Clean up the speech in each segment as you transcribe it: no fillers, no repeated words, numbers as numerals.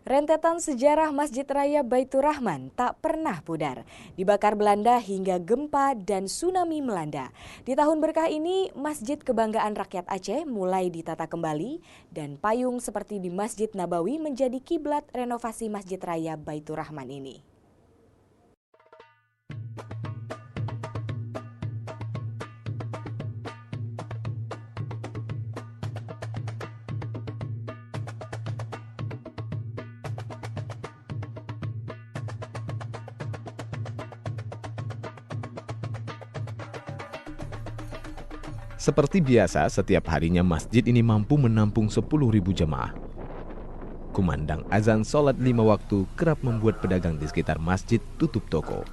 Rentetan sejarah Masjid Raya Baitur Rahman tak pernah pudar. Dibakar Belanda hingga gempa dan tsunami melanda. Di tahun berkah ini, Masjid Kebanggaan Rakyat Aceh mulai ditata kembali dan payung seperti di Masjid Nabawi menjadi kiblat renovasi Masjid Raya Baitur Rahman ini. Seperti biasa, setiap harinya masjid ini mampu menampung 10.000 jemaah. Kumandang azan sholat 5 waktu kerap membuat pedagang di sekitar masjid tutup toko.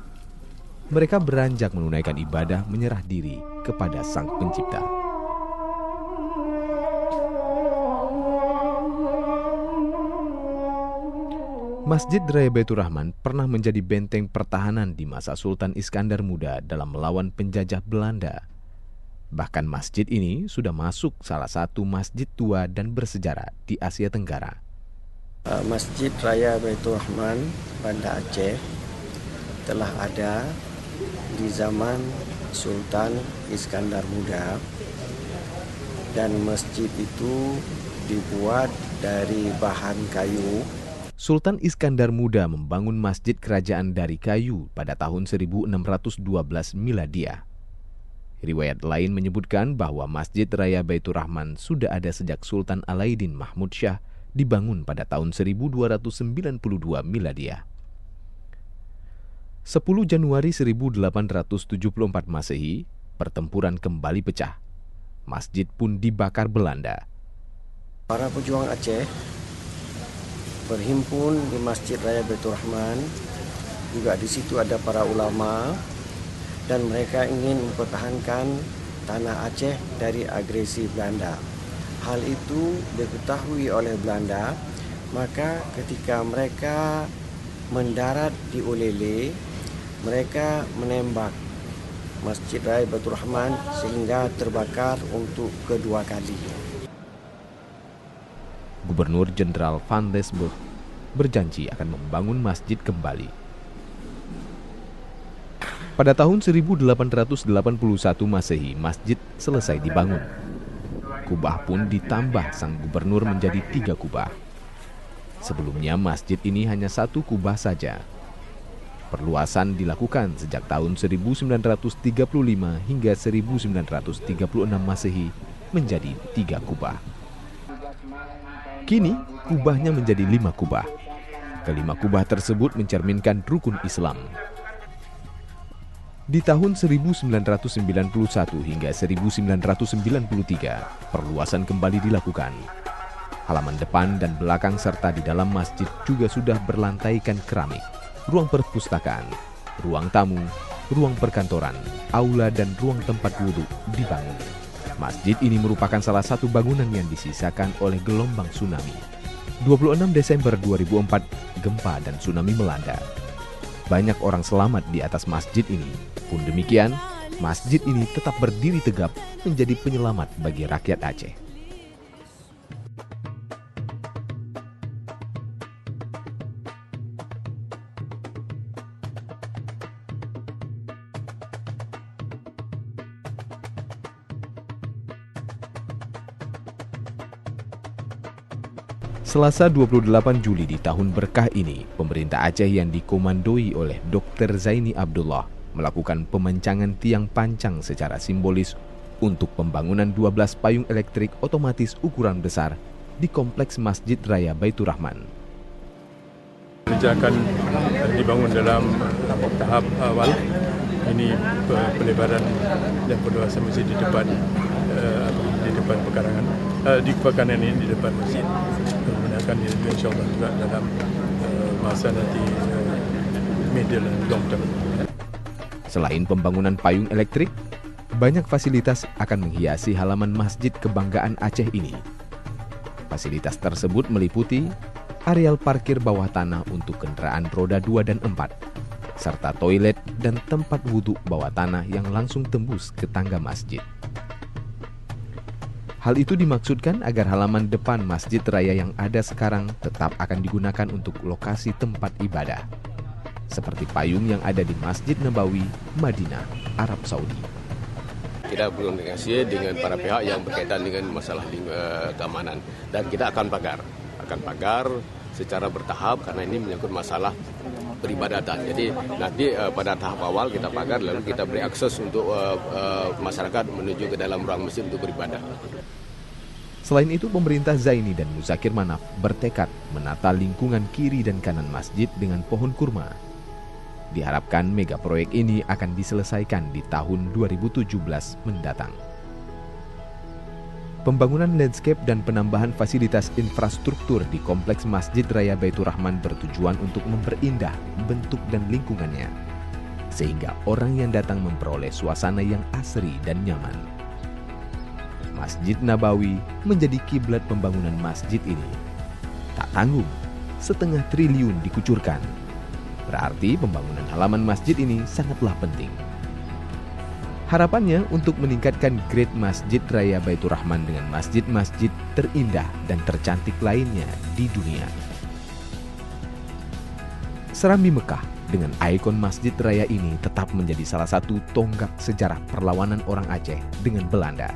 Mereka beranjak menunaikan ibadah menyerah diri kepada Sang Pencipta. Masjid Raya Baitur Rahman pernah menjadi benteng pertahanan di masa Sultan Iskandar Muda dalam melawan penjajah Belanda. Bahkan masjid ini sudah masuk salah satu masjid tua dan bersejarah di Asia Tenggara. Masjid Raya Baitur Rahman Banda Aceh telah ada di zaman Sultan Iskandar Muda, dan masjid itu dibuat dari bahan kayu. Sultan Iskandar Muda membangun masjid kerajaan dari kayu pada tahun 1612 Miladiah. Riwayat lain menyebutkan bahwa Masjid Raya Baitur Rahman sudah ada sejak Sultan Alaiddin Mahmud Shah, dibangun pada tahun 1292 Miladiah. 10 Januari 1874 Masehi, pertempuran kembali pecah. Masjid pun dibakar Belanda. Para pejuang Aceh berhimpun di Masjid Raya Baitur Rahman. Juga di situ ada para ulama, dan mereka ingin mempertahankan tanah Aceh dari agresi Belanda. Hal itu diketahui oleh Belanda, maka ketika mereka mendarat di Olele, mereka menembak Masjid Raya Baitur Rahman sehingga terbakar untuk kedua kali. Gubernur Jenderal Van Lesburg berjanji akan membangun masjid kembali. Pada tahun 1881 Masehi, masjid selesai dibangun. Kubah pun ditambah sang gubernur menjadi 3 kubah. Sebelumnya masjid ini hanya 1 kubah saja. Perluasan dilakukan sejak tahun 1935 hingga 1936 Masehi menjadi 3 kubah. Kini kubahnya menjadi 5 kubah. Kelima kubah tersebut mencerminkan rukun Islam. Di tahun 1991 hingga 1993, perluasan kembali dilakukan. Halaman depan dan belakang serta di dalam masjid juga sudah berlantaikan keramik. Ruang perpustakaan, ruang tamu, ruang perkantoran, aula dan ruang tempat wudhu dibangun. Masjid ini merupakan salah satu bangunan yang disisakan oleh gelombang tsunami. 26 Desember 2004, gempa dan tsunami melanda. Banyak orang selamat di atas masjid ini. Pun demikian, masjid ini tetap berdiri tegap menjadi penyelamat bagi rakyat Aceh. Selasa 28 Juli di tahun berkah ini, pemerintah Aceh yang dikomandoi oleh Dr. Zaini Abdullah melakukan pemancangan tiang pancang secara simbolis untuk pembangunan 12 payung elektrik otomatis ukuran besar di Kompleks Masjid Raya Baitur Rahman. Akan dibangun dalam tahap awal. Ini pelebaran dan perluasan masjid di depan pekarangan, di pekanan ini di depan masjid. Akan insyaAllah juga dalam masa nanti middle and long term. Selain pembangunan payung elektrik, banyak fasilitas akan menghiasi halaman Masjid Kebanggaan Aceh ini. Fasilitas tersebut meliputi areal parkir bawah tanah untuk kendaraan roda 2 dan 4, serta toilet dan tempat wudhu bawah tanah yang langsung tembus ke tangga masjid. Hal itu dimaksudkan agar halaman depan Masjid Raya yang ada sekarang tetap akan digunakan untuk lokasi tempat ibadah, seperti payung yang ada di Masjid Nabawi, Madinah, Arab Saudi. Kita berkomunikasi dengan para pihak yang berkaitan dengan masalah keamanan, dan kita akan pagar secara bertahap karena ini menyangkut masalah peribadatan. Jadi nanti pada tahap awal kita pagar, lalu kita beri akses untuk masyarakat menuju ke dalam ruang masjid untuk beribadah. Selain itu, pemerintah Zaini dan Muzakir Manaf bertekad menata lingkungan kiri dan kanan masjid dengan pohon kurma. Diharapkan mega proyek ini akan diselesaikan di tahun 2017 mendatang. Pembangunan landscape dan penambahan fasilitas infrastruktur di Kompleks Masjid Raya Baitur Rahman bertujuan untuk memperindah bentuk dan lingkungannya, sehingga orang yang datang memperoleh suasana yang asri dan nyaman. Masjid Nabawi menjadi kiblat pembangunan masjid ini. Tak tanggung, 0,5 triliun dikucurkan. Berarti pembangunan halaman masjid ini sangatlah penting. Harapannya untuk meningkatkan grade Masjid Raya Baitur Rahman dengan masjid-masjid terindah dan tercantik lainnya di dunia. Serambi Mekah dengan ikon Masjid Raya ini tetap menjadi salah satu tonggak sejarah perlawanan orang Aceh dengan Belanda.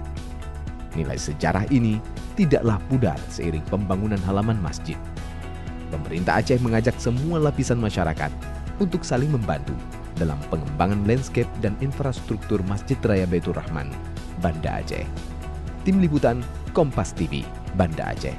Nilai sejarah ini tidaklah pudar seiring pembangunan halaman masjid. Pemerintah Aceh mengajak semua lapisan masyarakat untuk saling membantu dalam pengembangan landscape dan infrastruktur Masjid Raya Baitur Rahman, Banda Aceh. Tim Liputan Kompas TV, Banda Aceh.